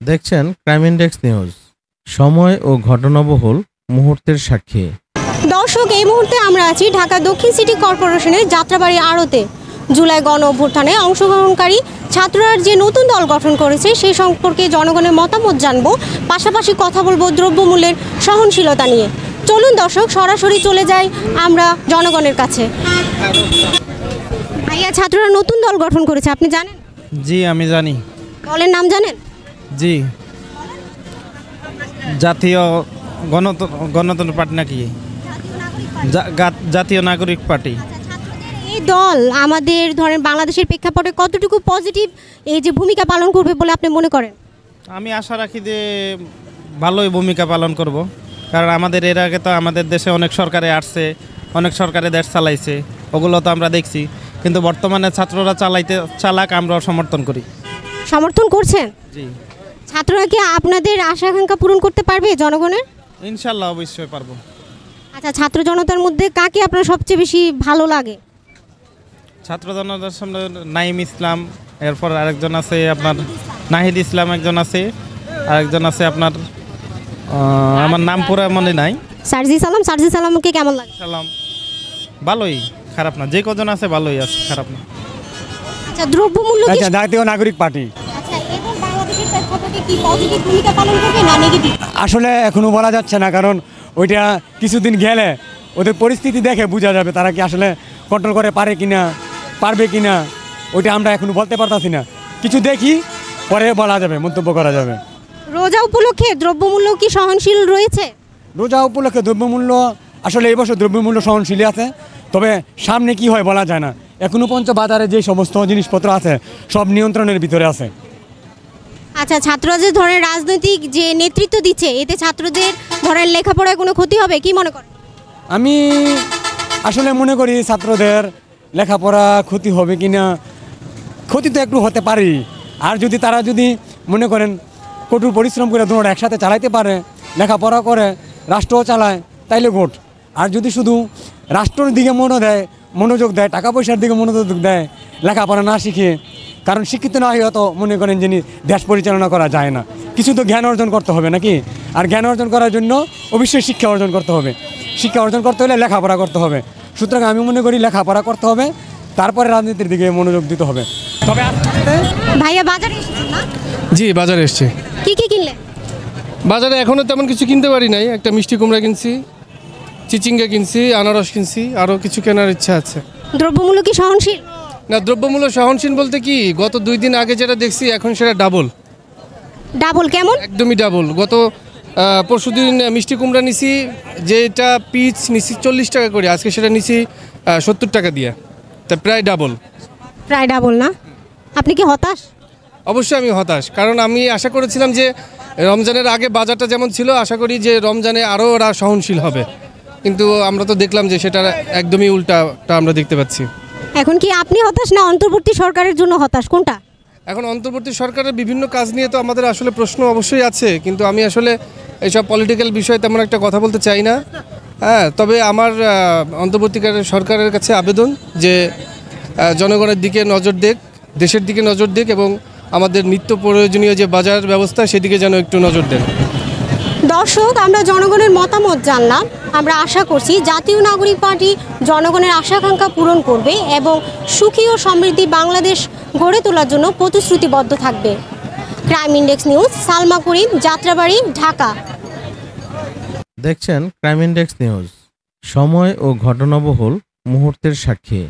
দেখছেন crime index news, সময় ও ঘটনাবহুল মুহূর্তের সাক্ষী। দর্শক, এই মুহূর্তে আমরা আছি ঢাকা দক্ষিণ সিটি কর্পোরেশনের যাত্রাবাড়ি আড়তে। জুলাই গণ অভ্যুত্থানে অংশগ্রহণকারী ছাত্ররা যে নতুন দল গঠন করেছে সেই সম্পর্কে জনগণের মতামত জানবো, পাশাপাশি কথা বলবো দ্রব্যমূল্যের সহনশীলতা নিয়ে। চলুন দর্শক, সরাসরি চলে যাই আমরা জনগণের কাছে। ভাইয়া, ছাত্ররা নতুন দল গঠন করেছে, আপনি জানেন? জি, আমি জানি। দলের নাম জানেন? জি, জাতীয় গণতন্ত্র পার্টি নাকি জাতীয় নাগরিক পার্টি। এই দল আমাদের ধরেন বাংলাদেশের প্রেক্ষাপটে কতটুকু পজিটিভ এই যে ভূমিকা পালন করবে বলে আপনি মনে করেন? আমি আশা রাখি যে ভালোই ভূমিকা পালন করব, কারণ আমাদের এর আগে তো আমাদের দেশে অনেক সরকারে আসছে, অনেক সরকারে দেশ চালাইছে, ওগুলো তো আমরা দেখছি। কিন্তু বর্তমানে ছাত্ররা চালাক, আমরা সমর্থন করি। সমর্থন করছেন? জি। ছাত্ররা কি আপনাদের আশা আকাঙ্ক্ষা পূরণ করতে পারবে জনগণের? ইনশাল্লাহ, অবশ্যই পারবো। আচ্ছা, ছাত্র জনতার মধ্যে কাকে আপনার সবচেয়ে বেশি ভালো লাগে? ছাত্র জনতার সামনে নাইম ইসলাম, এরপর আরেকজন আছে আপনার নাহিদ ইসলাম, একজন আছে, আরেকজন আছে আপনার আমার নাম পুরো মনে নাই। সারজি সালামকে কেমন লাগে? সালাম ভালোই, খারাপ না। যে কজন আছে ভালোই আছে, খারাপ না। আচ্ছা, দ্রব্যমূল্য কি জাতীয় নাগরিক পার্টি আচ্ছা এবং বাংলাদেশের প্রেক্ষাপটে কি পজিটিভ ভূমিকা পালন করবে না নেগেটিভ? আসলে এখনো বলা যাচ্ছে না, কারণ ওইটা কিছুদিন গেলে ওদের পরিস্থিতি দেখে বোঝা যাবে তারা কি আসলে কন্ট্রোল করে পারবে কিনা। ওইটা আমরা এখনো বলতে পারতাছি না, কিছু দেখি পরে বলা যাবে, মন্তব্য করা যাবে। রোজা উপলক্ষে দ্রব্যমূল্য কি সহনশীল রয়েছে? রোজা উপলক্ষে দ্রব্যমূল্য আসলে এই বছর দ্রব্যমূল্য সহনশীলই আছে, তবে সামনে কি হয় বলা যায় না। এখনো বাজারে যে সমস্ত জিনিসপত্র আছে সব নিয়ন্ত্রণের ভিতরে আছে। আচ্ছা, ছাত্ররা যে ধরেন রাজনৈতিক যে নেতৃত্ব দিচ্ছে, এতে ছাত্রদের ধরেন লেখাপড়ায় কোনো ক্ষতি হবে কি মনে করেন? আমি আসলে মনে করি ছাত্রদের লেখাপড়া ক্ষতি হবে কি না, ক্ষতি তো একটু হতে পারে। আর যদি তারা মনে করেন কঠোর পরিশ্রম করে দুটো একসাথে চালাইতে পারে, লেখাপড়া করে রাষ্ট্রও চালায়, তাইলে গোট। আর যদি শুধু রাষ্ট্রের দিকে মনোযোগ দেয়, টাকা পয়সার দিকে মনোযোগ দেয়, লেখাপড়া না শিখে, কারণ শিক্ষিত না হয়ে তো মনে করেন যিনি দেশ পরিচালনা করা যায় না। কিছু তো জ্ঞান অর্জন করতে হবে নাকি? আর জ্ঞান অর্জন করার জন্য অবশ্যই শিক্ষা অর্জন করতে হবে। শিক্ষা অর্জন করতে হলে লেখাপড়া করতে হবে। সুতরাং আমি মনে করি লেখাপড়া করতে হবে, তারপরে রাজনীতির দিকে মনোযোগ দিতে হবে। তবে ভাইয়া, বাজারে এসেছেন না? জি, বাজারে এসছে। কি কি কিনলে? বাজারে এখনও তেমন কিছু কিনতে পারি নাই। একটা মিষ্টি কুমড়া কিনছি, চিচিঙ্গা কিনছি, আনারস কিনছি, আরও কিছু কেনার ইচ্ছা আছে। দ্রব্যমূল্য কি সহনশীল? না, দ্রব্যমূল্য সহনশীল বলতে কি, গত 2 দিন আগে যেটা দেখছি এখন সেটা ডাবল। কেমন? একদমই ডাবল। গত পরশুদিন মিষ্টি কুমড়া নিছি, যেটা পিস নিছি 40 টাকা করে, আজকে সেটা নিছি 70 টাকা দিয়ে, তা প্রায় ডাবল। না? আপনি কি হতাশ? অবশ্যই আমি হতাশ, কারণ আমি আশা করেছিলাম যে রমজানের আগে বাজারটা যেমন ছিল, আশা করি যে রমজানে আরও ওরা সহনশীল হবে, কিন্তু আমরা তো দেখলাম যে সেটা একদমই উল্টাটা আমরা দেখতে পাচ্ছি। এখন কি আপনি হতাশ না অন্তর্বর্তী সরকারের জন্য হতাশ, কোনটা? এখন অন্তর্বর্তী সরকারের বিভিন্ন কাজ নিয়ে তো আমাদের আসলে প্রশ্ন অবশ্যই আছে, কিন্তু আমি আসলে এইসব পলিটিক্যাল বিষয়ে তেমন একটা কথা বলতে চাই না। হ্যাঁ, তবে আমার অন্তর্বর্তীকালের সরকারের কাছে আবেদন যে জনগণের দিকে নজর দেখ, দেশের দিকে নজর দেখ, এবং আমাদের নিত্য প্রয়োজনীয় যে বাজার ব্যবস্থা সেদিকে যেন একটু নজর দেন। দর্শক, আমরা জনগণের মতামত জানলাম। আমরা আশা করছি জাতীয় নাগরিক পার্টি জনগণের আশা আকাঙ্ক্ষা পূরণ করবে এবং সুখী ও সমৃদ্ধি বাংলাদেশ গড়ে তোলার জন্য প্রতিশ্রুতিবদ্ধ থাকবে। ক্রাইম ইনডেক্স নিউজ, সালমা করিম, যাত্রাবাড়ি, ঢাকা। দেখছেন ক্রাইম ইনডেক্স নিউজ, সময় ও ঘটনাবহুল মুহূর্তের সাক্ষী।